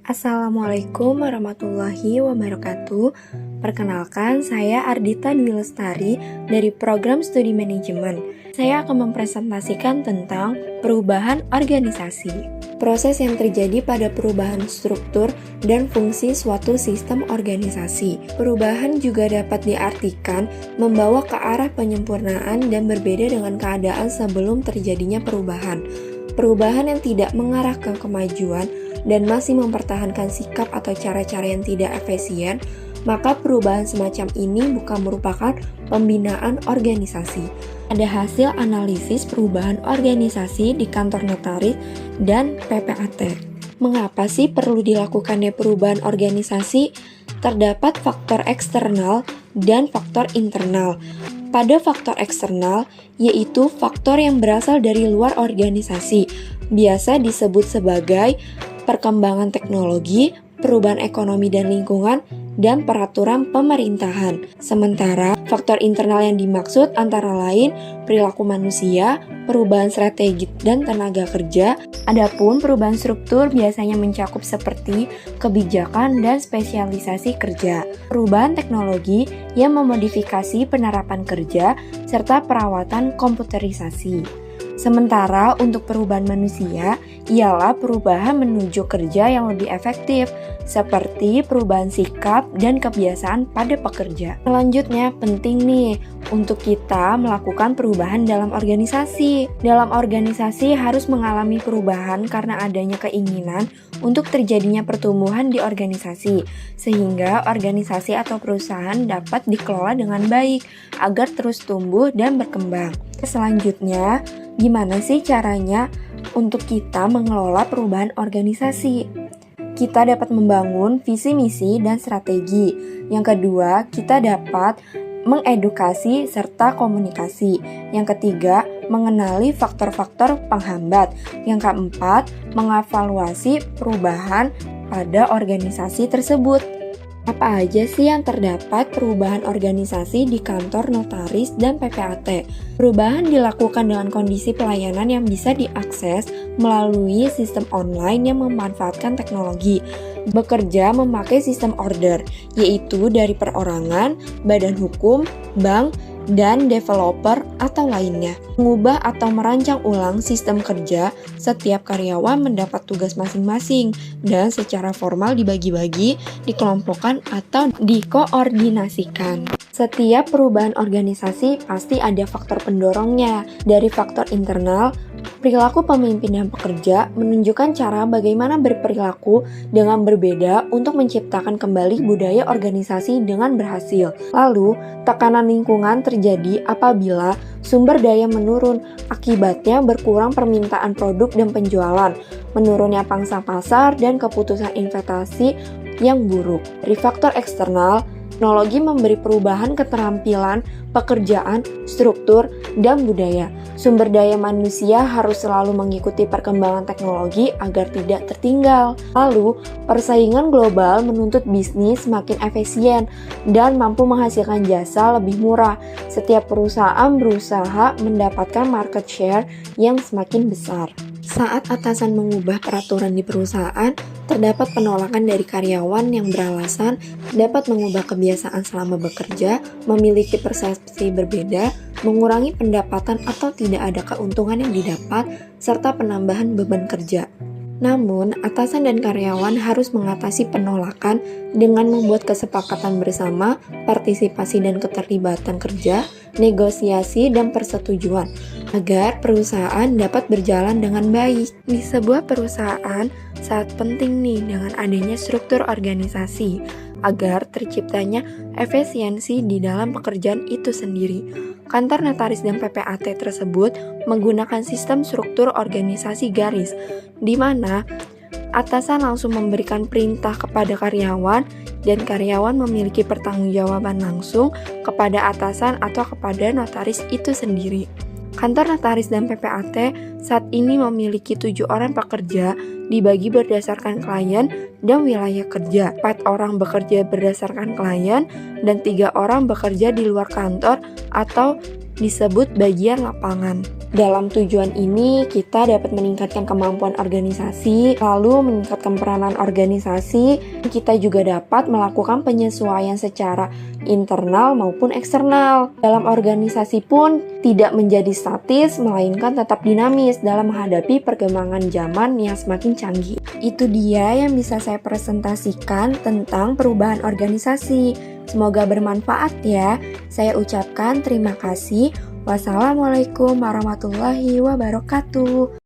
Assalamualaikum warahmatullahi wabarakatuh. Perkenalkan, saya Ardita Dwi Lestari dari Program Studi Manajemen. Saya akan mempresentasikan tentang perubahan organisasi. Proses yang terjadi pada perubahan struktur dan fungsi suatu sistem organisasi. Perubahan juga dapat diartikan membawa ke arah penyempurnaan dan berbeda dengan keadaan sebelum terjadinya perubahan. Perubahan yang tidak mengarah ke kemajuan dan masih mempertahankan sikap atau cara-cara yang tidak efisien, maka perubahan semacam ini bukan merupakan pembinaan organisasi. Ada hasil analisis perubahan organisasi di kantor notaris dan PPAT. Mengapa sih perlu dilakukannya perubahan organisasi? Terdapat faktor eksternal dan faktor internal. Pada faktor eksternal, yaitu faktor yang berasal dari luar organisasi, biasa disebut sebagai perkembangan teknologi, perubahan ekonomi dan lingkungan, dan peraturan pemerintahan. Sementara faktor internal yang dimaksud antara lain perilaku manusia, perubahan strategi dan tenaga kerja. Adapun perubahan struktur biasanya mencakup seperti kebijakan dan spesialisasi kerja, perubahan teknologi yang memodifikasi penerapan kerja, serta perawatan komputerisasi. Sementara untuk perubahan manusia, ialah perubahan menuju kerja yang lebih efektif, seperti perubahan sikap dan kebiasaan pada pekerja. Selanjutnya, penting nih untuk kita melakukan perubahan dalam organisasi. Dalam organisasi harus mengalami perubahan karena adanya keinginan untuk terjadinya pertumbuhan di organisasi, sehingga organisasi atau perusahaan dapat dikelola dengan baik agar terus tumbuh dan berkembang. Selanjutnya, gimana sih caranya untuk kita mengelola perubahan organisasi? Kita dapat membangun visi misi dan strategi. Yang kedua, kita dapat mengedukasi serta komunikasi. Yang ketiga, mengenali faktor-faktor penghambat. Yang keempat, mengevaluasi perubahan pada organisasi tersebut. Apa aja sih yang terdapat perubahan organisasi di kantor notaris dan PPAT? Perubahan dilakukan dengan kondisi pelayanan yang bisa diakses melalui sistem online yang memanfaatkan teknologi. Bekerja memakai sistem order, yaitu dari perorangan, badan hukum, bank, dan developer atau lainnya. Mengubah atau merancang ulang sistem kerja, setiap karyawan mendapat tugas masing-masing dan secara formal dibagi-bagi, dikelompokkan atau dikoordinasikan. Setiap perubahan organisasi pasti ada faktor pendorongnya. Dari faktor internal, perilaku pemimpin dan pekerja menunjukkan cara bagaimana berperilaku dengan berbeda untuk menciptakan kembali budaya organisasi dengan berhasil. Lalu, tekanan lingkungan terjadi apabila sumber daya menurun, akibatnya berkurang permintaan produk dan penjualan, menurunnya pangsa pasar dan keputusan investasi yang buruk. Dari faktor eksternal, teknologi memberi perubahan keterampilan, pekerjaan, struktur, dan budaya. Sumber daya manusia harus selalu mengikuti perkembangan teknologi agar tidak tertinggal. Lalu, persaingan global menuntut bisnis semakin efisien dan mampu menghasilkan jasa lebih murah. Setiap perusahaan berusaha mendapatkan market share yang semakin besar. Saat atasan mengubah peraturan di perusahaan, terdapat penolakan dari karyawan yang beralasan dapat mengubah kebiasaan selama bekerja, memiliki persepsi berbeda, mengurangi pendapatan atau tidak ada keuntungan yang didapat, serta penambahan beban kerja. Namun, atasan dan karyawan harus mengatasi penolakan dengan membuat kesepakatan bersama, partisipasi dan keterlibatan kerja, negosiasi dan persetujuan, agar perusahaan dapat berjalan dengan baik. Di sebuah perusahaan, sangat penting nih dengan adanya struktur organisasi, agar terciptanya efisiensi di dalam pekerjaan itu sendiri. Kantor notaris dan PPAT tersebut menggunakan sistem struktur organisasi garis, di mana atasan langsung memberikan perintah kepada karyawan dan karyawan memiliki pertanggungjawaban langsung kepada atasan atau kepada notaris itu sendiri. Kantor notaris dan PPAT saat ini memiliki 7 orang pekerja dibagi berdasarkan klien dan wilayah kerja. 4 orang bekerja berdasarkan klien dan 3 orang bekerja di luar kantor atau disebut bagian lapangan. Dalam tujuan ini, kita dapat meningkatkan kemampuan organisasi, lalu meningkatkan peranan organisasi. Kita juga dapat melakukan penyesuaian secara internal maupun eksternal. Dalam organisasi pun tidak menjadi statis, melainkan tetap dinamis dalam menghadapi perkembangan zaman yang semakin canggih. Itu dia yang bisa saya presentasikan tentang perubahan organisasi. Semoga bermanfaat ya. Saya ucapkan terima kasih. Wassalamualaikum warahmatullahi wabarakatuh.